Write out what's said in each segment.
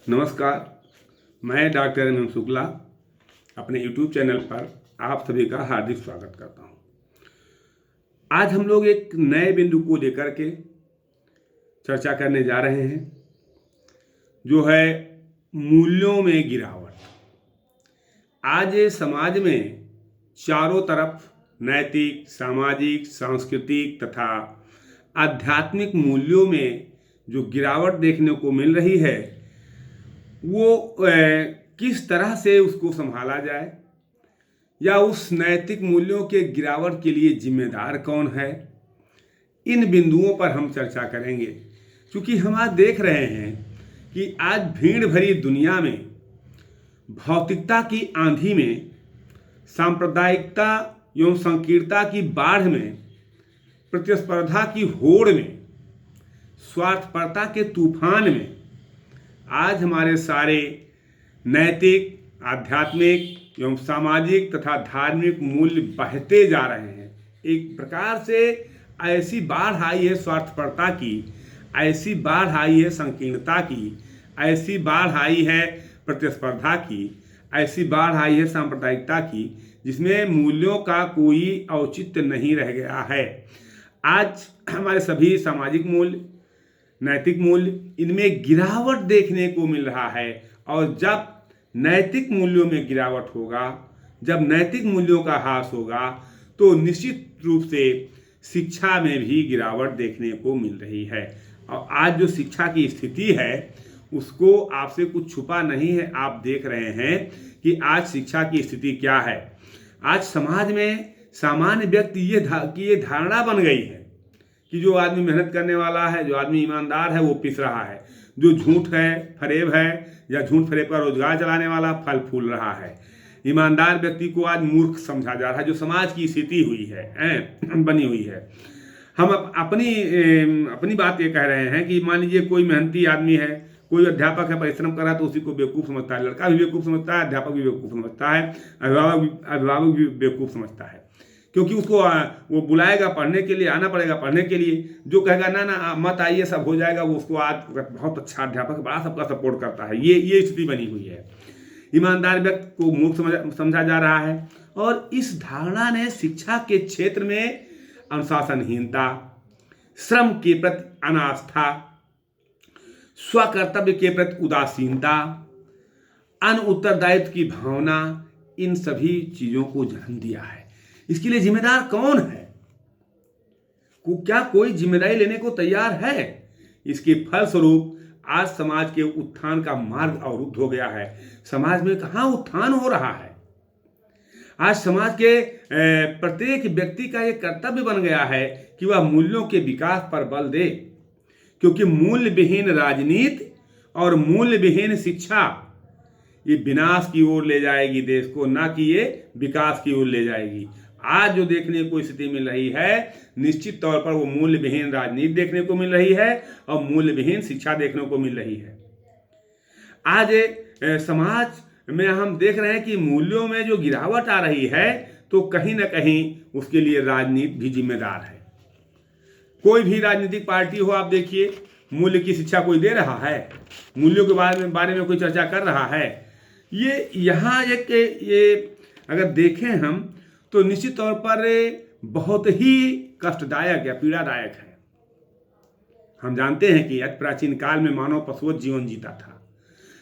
नमस्कार, मैं doctor M Shukla अपने YouTube चैनल पर आप सभी का हार्दिक स्वागत करता हूं। आज हम लोग एक नए बिंदु को लेकर के चर्चा करने जा रहे हैं, जो है मूल्यों में गिरावट। आज समाज में चारों तरफ नैतिक, सामाजिक, सांस्कृतिक तथा आध्यात्मिक मूल्यों में जो गिरावट देखने को मिल रही है, वो किस तरह से उसको संभाला जाए या उस नैतिक मूल्यों के गिरावट के लिए जिम्मेदार कौन है, इन बिंदुओं पर हम चर्चा करेंगे। क्योंकि हम आज देख रहे हैं कि आज भीड़ भरी दुनिया में, भौतिकता की आंधी में, सांप्रदायिकता एवं संकीर्णता की बाढ़ में, प्रतिस्पर्धा की होड़ में, स्वार्थपरता के तूफान में आज हमारे सारे नैतिक, आध्यात्मिक एवं सामाजिक तथा धार्मिक मूल्य बहते जा रहे हैं। एक प्रकार से ऐसी बाढ़ आई है स्वार्थपरता की, ऐसी बाढ़ औई है संकीर्णता की, ऐसी बाढ़ आई है प्रतिस्पर्धा की, ऐसी बाढ़ आई है सांप्रदायिकता की, जिसमें मूल्यों का कोई औचित्य नहीं रह गया है। आज हमारे सभी सामाजिक मूल्य, नैतिक मूल्य, इनमें गिरावट देखने को मिल रहा है। और जब नैतिक मूल्यों में गिरावट होगा, जब नैतिक मूल्यों का ह्रास होगा, तो निश्चित रूप से शिक्षा में भी गिरावट देखने को मिल रही है। और आज जो शिक्षा की स्थिति है, उसको आपसे कुछ छुपा नहीं है। आप देख रहे हैं कि आज शिक्षा की स्थिति क्या है। आज समाज में सामान्य व्यक्ति ये धारणा बन गई है कि जो आदमी मेहनत करने वाला है, जो आदमी ईमानदार है, वो पिस रहा है। जो झूठ है, फरेब है या झूठ फरेब का रोजगार चलाने वाला, फल फूल रहा है। ईमानदार व्यक्ति को आज मूर्ख समझा जा रहा है, जो समाज की स्थिति हुई है, बनी हुई है। हम अपनी बात ये कह रहे हैं कि मान लीजिए कोई मेहनती आदमी है, कोई अध्यापक है, परिश्रम कर रहा है, तो उसी को बेवकूफ़ समझता है। लड़का भी बेवकूफ़ समझता है, अध्यापक भी बेवकूफ़ समझता है, अभिभावक भी बेवकूफ़ समझता है। क्योंकि उसको वो बुलाएगा पढ़ने के लिए, आना पड़ेगा पढ़ने के लिए। जो कहेगा ना ना मत आइए, सब हो जाएगा, वो उसको आज बहुत अच्छा अध्यापक, बड़ा सबका सपोर्ट करता है। ये स्थिति बनी हुई है। ईमानदार व्यक्ति को मूर्ख समझा जा रहा है। और इस धारणा ने शिक्षा के क्षेत्र में अनुशासनहीनता, श्रम के प्रति अनास्था, स्वकर्तव्य के प्रति उदासीनता, अनउत्तरदायित्व की भावना, इन सभी चीजों को जन्म दिया है। इसके लिए जिम्मेदार कौन है? क्या कोई जिम्मेदारी लेने को तैयार है? इसके फलस्वरूप आज समाज के उत्थान का मार्ग अवरुद्ध हो गया है। समाज में कहाँ उत्थान हो रहा है? आज समाज के प्रत्येक व्यक्ति का ये कर्तव्य बन गया है कि वह मूल्यों के विकास पर बल दे। क्योंकि मूल्य विहीन राजनीति और मूल्य विहीन शिक्षा ये विनाश की ओर ले जाएगी देश को, ना कि ये विकास की ओर ले जाएगी। आज जो देखने को स्थिति मिल रही है, निश्चित तौर पर वो मूल्य विहीन राजनीति देखने को मिल रही है और मूल्य विहीन शिक्षा देखने को मिल रही है। आज समाज में हम देख रहे हैं कि मूल्यों में जो गिरावट आ रही है, तो कहीं ना कहीं उसके लिए राजनीति भी जिम्मेदार है। कोई भी राजनीतिक पार्टी हो, आप देखिए, मूल्य की शिक्षा कोई दे रहा है? मूल्यों के बारे में कोई चर्चा कर रहा है? यहाँ ये अगर देखें हम, तो निश्चित तौर पर बहुत ही कष्टदायक या पीड़ादायक है। हम जानते हैं कि अति प्राचीन काल में मानव पशुवत जीवन जीता था।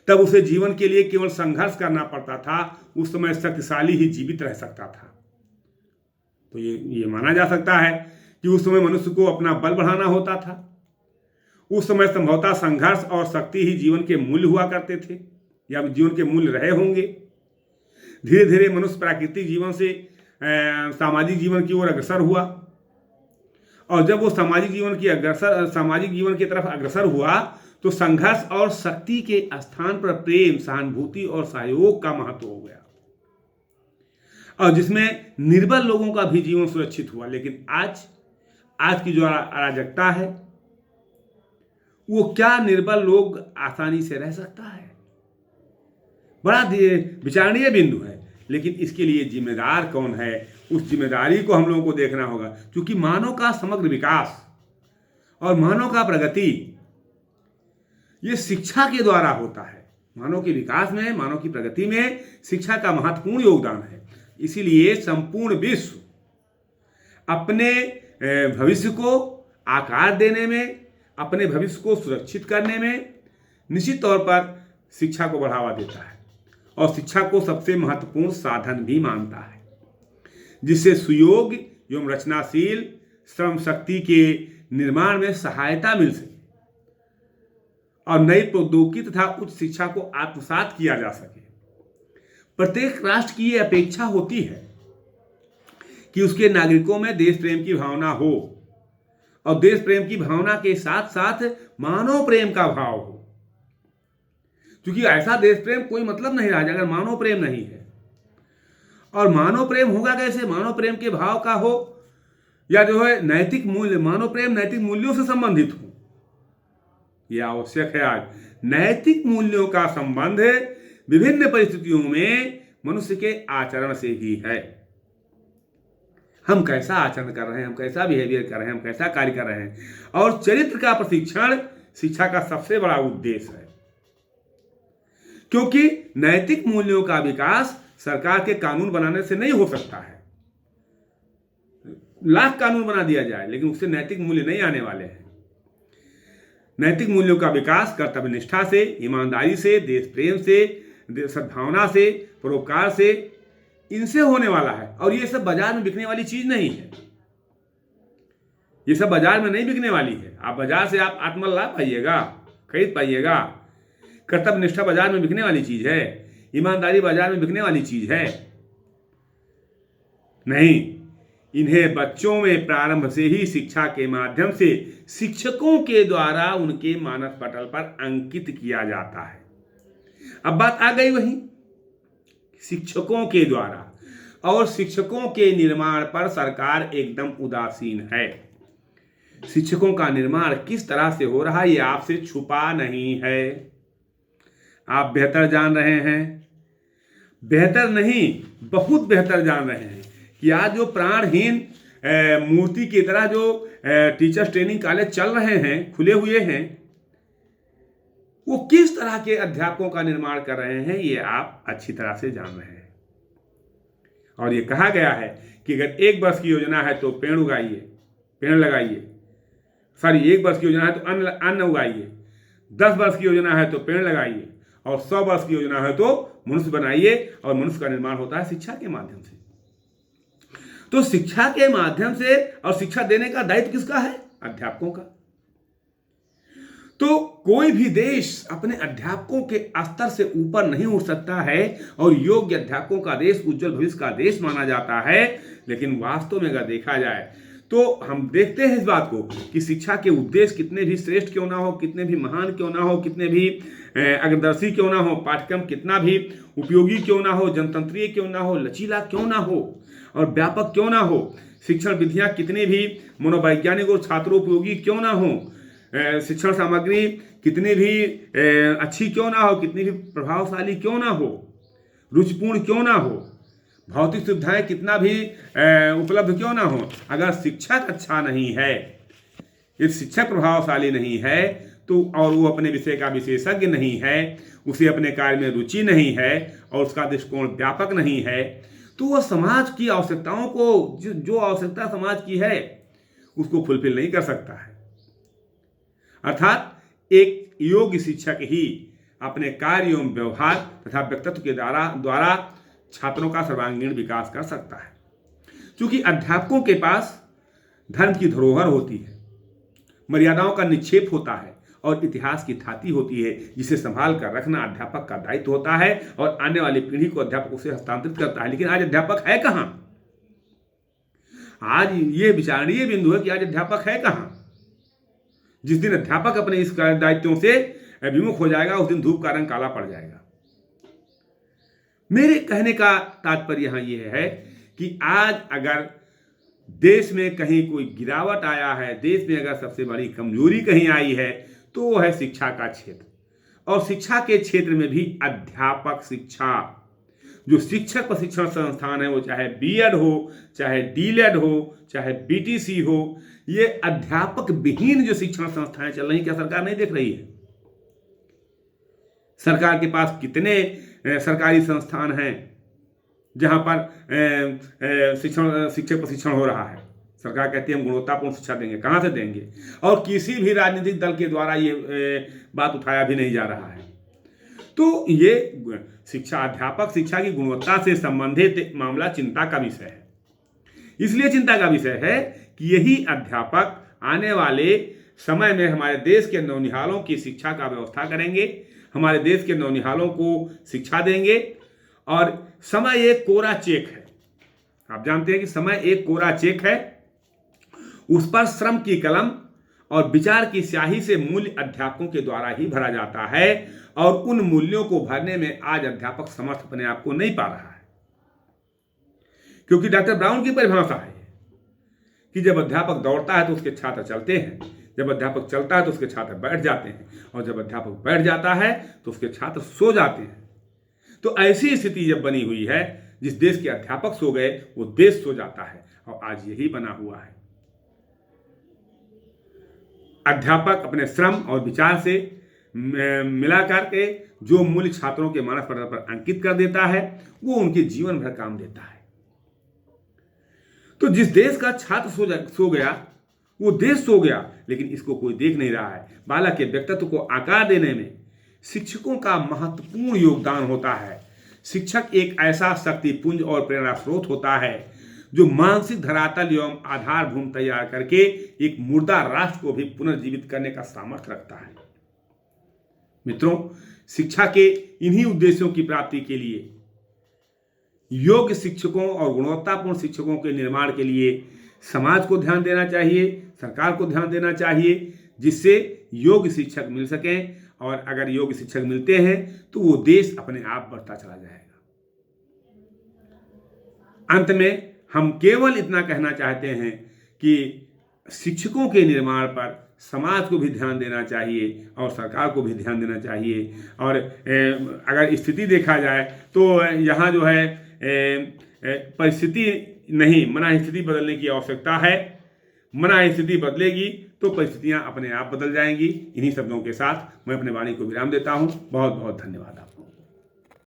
तब उसे जीवन के लिए केवल संघर्ष करना पड़ता था। उस समय शक्तिशाली ही जीवित रह सकता था। तो ये माना जा सकता है कि उस समय मनुष्य को अपना बल बढ़ाना होता था। उस समय संभवतः संघर्ष और शक्ति ही जीवन के मूल्य हुआ करते थे, या जीवन के मूल्य रहे होंगे। धीरे धीरे मनुष्य प्राकृतिक जीवन से सामाजिक जीवन की ओर अग्रसर हुआ। और जब वो सामाजिक जीवन की तरफ अग्रसर हुआ, तो संघर्ष और शक्ति के स्थान पर प्रेम, सहानुभूति और सहयोग का महत्व हो गया, और जिसमें निर्बल लोगों का भी जीवन सुरक्षित हुआ। लेकिन आज की जो अराजकता है, वो क्या निर्बल लोग आसानी से रह सकता है? बड़ा विचारणीय बिंदु है। लेकिन इसके लिए जिम्मेदार कौन है, उस जिम्मेदारी को हम लोगों को देखना होगा। क्योंकि मानव का समग्र विकास और मानव का प्रगति ये शिक्षा के द्वारा होता है। मानव के विकास में, मानव की प्रगति में शिक्षा का महत्वपूर्ण योगदान है। इसीलिए संपूर्ण विश्व अपने भविष्य को आकार देने में, अपने भविष्य को सुरक्षित करने में निश्चित तौर पर शिक्षा को बढ़ावा देता है और शिक्षा को सबसे महत्वपूर्ण साधन भी मानता है, जिससे सुयोग्य एवं रचनाशील श्रम शक्ति के निर्माण में सहायता मिल सके और नई प्रौद्योगिकी तथा उच्च शिक्षा को आत्मसात किया जा सके। प्रत्येक राष्ट्र की यह अपेक्षा होती है कि उसके नागरिकों में देश प्रेम की भावना हो और देश प्रेम की भावना के साथ साथ मानव प्रेम का भाव हो, क्योंकि ऐसा देश प्रेम कोई मतलब नहीं रहा अगर मानव प्रेम नहीं है। और मानव प्रेम होगा कैसे? मानव प्रेम के भाव का हो या जो है नैतिक मूल्य, मानव प्रेम नैतिक मूल्यों से संबंधित हो, यह आवश्यक है। आज नैतिक मूल्यों का संबंध विभिन्न परिस्थितियों में मनुष्य के आचरण से ही है। हम कैसा आचरण कर रहे हैं, हम कैसा बिहेवियर कर रहे हैं, हम कैसा कार्य कर रहे हैं, और चरित्र का प्रशिक्षण शिक्षा का सबसे बड़ा उद्देश्य है। क्योंकि नैतिक मूल्यों का विकास सरकार के कानून बनाने से नहीं हो सकता है। लाख कानून बना दिया जाए लेकिन उससे नैतिक मूल्य नहीं आने वाले हैं। नैतिक मूल्यों का विकास कर्तव्य निष्ठा से, ईमानदारी से, देश प्रेम से, सद्भावना से, परोपकार से, इनसे होने वाला है। और ये सब बाजार में बिकने वाली चीज नहीं है, ये सब बाजार में नहीं बिकने वाली है। आप बाजार से आप आत्मल लाभ पाइएगा, खरीद पाइएगा। कर्तव्य निष्ठा बाजार में बिकने वाली चीज है, ईमानदारी बाजार में बिकने वाली चीज है नहीं। इन्हें बच्चों में प्रारंभ से ही शिक्षा के माध्यम से शिक्षकों के द्वारा उनके मानस पटल पर अंकित किया जाता है। अब बात आ गई वही शिक्षकों के द्वारा, और शिक्षकों के निर्माण पर सरकार एकदम उदासीन है। शिक्षकों का निर्माण किस तरह से हो रहा है ये आपसे छुपा नहीं है, आप बेहतर जान रहे हैं। बेहतर नहीं, बहुत बेहतर जान रहे हैं कि आज जो प्राणहीन मूर्ति की तरह जो टीचर्स ट्रेनिंग कॉलेज चल रहे हैं, खुले हुए हैं, वो किस तरह के अध्यापकों का निर्माण कर रहे हैं ये आप अच्छी तरह से जान रहे हैं। और ये कहा गया है कि अगर 1 वर्ष की योजना है तो पेड़ उगाइए, पेड़ लगाइए। सॉरी, 1 वर्ष की योजना है तो अन्न उगाइए, 10 वर्ष की योजना है तो पेड़ लगाइए, और 100 वर्ष की योजना है तो मनुष्य बनाइए। और मनुष्य का निर्माण होता है शिक्षा के माध्यम से। तो शिक्षा के माध्यम से, और शिक्षा देने का दायित्व किसका है? अध्यापकों का। तो कोई भी देश अपने अध्यापकों के स्तर से ऊपर नहीं उठ सकता है, और योग्य अध्यापकों का देश उज्जवल भविष्य का देश माना जाता है। लेकिन वास्तव में अगर देखा जाए तो हम देखते हैं इस बात को कि शिक्षा के उद्देश्य कितने भी श्रेष्ठ क्यों ना हो, कितने भी महान क्यों ना हो, कितने भी अग्रदर्शी क्यों ना हो, पाठ्यक्रम कितना भी उपयोगी क्यों ना हो, जनतंत्रीय क्यों ना हो, लचीला क्यों ना हो और व्यापक क्यों ना हो, शिक्षण विधियां कितनी भी मनोवैज्ञानिक और छात्रोपयोगी क्यों ना हो, शिक्षण सामग्री कितनी भी अच्छी क्यों ना हो, कितनी भी प्रभावशाली क्यों ना हो, रुचिपूर्ण क्यों ना हो, भौतिक सुविधाएं कितना भी उपलब्ध क्यों ना हो, अगर शिक्षक अच्छा नहीं है, यदि शिक्षक प्रभावशाली नहीं है तो, और वो अपने विषय का विशेषज्ञ नहीं है, उसे अपने कार्य में रुचि नहीं है और उसका दृष्टिकोण व्यापक नहीं है, तो वह समाज की आवश्यकताओं को, जो आवश्यकता समाज की है उसको फुलफिल नहीं कर सकता है। अर्थात एक योग्य शिक्षक ही अपने कार्य एवं व्यवहार तथा व्यक्तित्व के द्वारा छात्रों का सर्वांगीण विकास कर सकता है। क्योंकि अध्यापकों के पास धर्म की धरोहर होती है, मर्यादाओं का निक्षेप होता है और इतिहास की थाती होती है, जिसे संभाल कर रखना अध्यापक का दायित्व होता है और आने वाली पीढ़ी को अध्यापकों से हस्तांतरित करता है। लेकिन आज अध्यापक है कहां? आज ये विचारणीय बिंदु है कि आज अध्यापक है कहां। जिस दिन अध्यापक अपने इस दायित्वों से विमुख हो जाएगा उस दिन धूप का रंग काला पड़ जाएगा। मेरे कहने का तात्पर्य यहां यह है कि आज अगर देश में कहीं कोई गिरावट आया है, देश में अगर सबसे बड़ी कमजोरी कहीं आई है तो वो है शिक्षा का क्षेत्र। और शिक्षा के क्षेत्र में भी अध्यापक शिक्षा, जो शिक्षक प्रशिक्षण संस्थान है, वो चाहे बीएड हो, चाहे डीएलएड हो, चाहे बीटीसी हो, ये अध्यापक विहीन जो शिक्षण संस्थाएं चल रही, क्या सरकार नहीं देख रही है? सरकार के पास कितने सरकारी संस्थान हैं जहां पर शिक्षक प्रशिक्षण हो रहा है। सरकार कहती है हम गुणवत्तापूर्ण शिक्षा देंगे, कहाँ से देंगे? और किसी भी राजनीतिक दल के द्वारा ये बात उठाया भी नहीं जा रहा है। तो ये शिक्षा, अध्यापक शिक्षा की गुणवत्ता से संबंधित मामला चिंता का विषय है। इसलिए चिंता का विषय है कि यही अध्यापक आने वाले समय में हमारे देश के नौनिहालों की शिक्षा का व्यवस्था करेंगे, हमारे देश के नौनिहालों को शिक्षा देंगे। और समय एक कोरा चेक है, आप जानते हैं कि समय एक कोरा चेक है, उस पर श्रम की कलम और विचार की स्याही से मूल्य अध्यापकों के द्वारा ही भरा जाता है। और उन मूल्यों को भरने में आज अध्यापक समर्थ अपने आप को नहीं पा रहा है, क्योंकि डॉक्टर ब्राउन की परिभाषा है कि जब अध्यापक दौड़ता है तो उसके छात्र चलते हैं, जब अध्यापक चलता है तो उसके छात्र बैठ जाते हैं, और जब अध्यापक बैठ जाता है तो उसके छात्र सो जाते हैं। तो ऐसी स्थिति जब बनी हुई है, जिस देश के अध्यापक सो गए वो देश सो जाता है, और आज यही बना हुआ है। अध्यापक अपने श्रम और विचार से मिलाकर के जो मूल्य छात्रों के मानस पटल पर अंकित कर देता है, वो उनके जीवन भर काम देता है। तो जिस देश का छात्र सो गया वो देश सो गया, लेकिन इसको कोई देख नहीं रहा है। बालक के व्यक्तित्व को आकार देने में शिक्षकों का महत्वपूर्ण योगदान होता है। शिक्षक एक ऐसा शक्तिपुंज और प्रेरणा स्रोत होता है जो मानसिक धरातल एवं आधारभूमि तैयार करके एक मुर्दा राष्ट्र को भी पुनर्जीवित करने का सामर्थ्य रखता है। मित्रों, शिक्षा के इन्हीं उद्देश्यों की प्राप्ति के लिए योग्य शिक्षकों और गुणवत्तापूर्ण शिक्षकों के निर्माण के लिए समाज को ध्यान देना चाहिए, सरकार को ध्यान देना चाहिए, जिससे योग्य शिक्षक मिल सकें। और अगर योग्य शिक्षक मिलते हैं तो वो देश अपने आप बढ़ता चला जाएगा। अंत में हम केवल इतना कहना चाहते हैं कि शिक्षकों के निर्माण पर समाज को भी ध्यान देना चाहिए और सरकार को भी ध्यान देना चाहिए। और अगर स्थिति देखा जाए तो यहाँ जो है परिस्थिति नहीं, मना स्थिति बदलने की आवश्यकता है। मना स्थिति बदलेगी तो परिस्थितियां अपने आप बदल जाएंगी। इन्हीं शब्दों के साथ मैं अपने वाणी को विराम देता हूं। बहुत बहुत धन्यवाद आपका।